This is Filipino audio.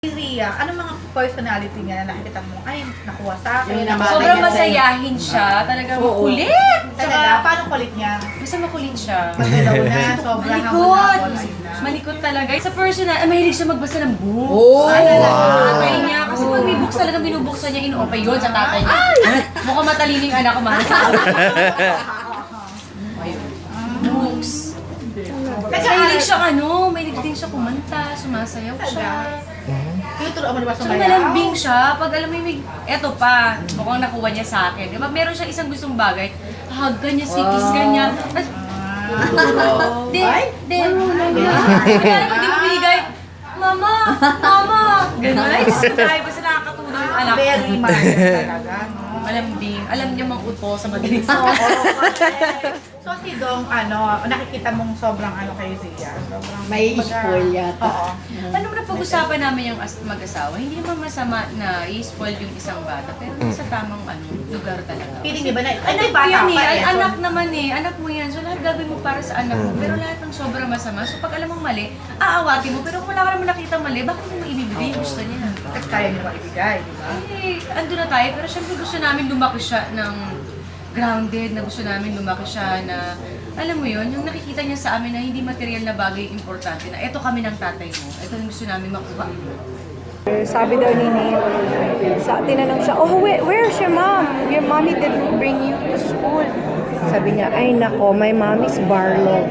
Ria, anong mga personality niya na nakikita mo? Ay, nakuha sa akin. Sobrang masayahin siya. Talagang makulit. Talaga, paano kulit niya? Basta makulit siya. Magdalaw na, sobrang Malikot! habol-habol na. Malikot talaga. Sa personal, mahilig siya magbasa ng book. Oh! Tatay niya. Kasi pag may books talaga binubuksan niya, in-open yun sa tatay niya. Mukhang matalining anak ko, mahal sa books. Mahilig siya mahilig din siya kumanta, sumasayaw siya. Tinuturoan mo na ba sa So malambing siya, pag alam mo yung, eto pa, mukhang nakuha niya sa akin. Diba, meron siyang isang gustong bagay, hug ka niya, sikis ka niya. Then, kaya naman di mo binigay, Mama! Gano'n, ay, tayo basta nakakatulong yung anak ko. Very marvelous talaga, no? Malambing, alam niya mang uto sa madaling Oo, correct. So si Dong, nakikita mong sobrang kay Zia. Sobrang May spoil yata. Oo. Ano na pag-usapan namin yung mag-asawa, hindi naman masama na i-spoil yung isang bata, pero sa tamang lugar talaga. Feeling niyo ba na, Anak mo bata yan pa eh, eh. anak naman eh, anak mo yan. So lahat gagawin mo para sa anak mo, pero lahat ng sobrang masama. So pag alam mong mali, aawatin mo, pero kung wala ka naman nakita mali, bakit mo ibibigay yung gusto niya? At kaya niyo naman ibigay, di ba? Eh, ando na tayo, pero syempre gusto namin lumaki siya ng grounded, na gusto namin lumaki siya na, alam mo yun, yung nakikita niya sa amin na hindi material na bagay yung importante, na eto kami ng tatay mo, eto yung gusto namin makuha. Sabi daw ni Neil, tinanong siya, oh, where's your mom? Your mommy didn't bring you to school. Sabi niya, ay nako, my mom is Barlow.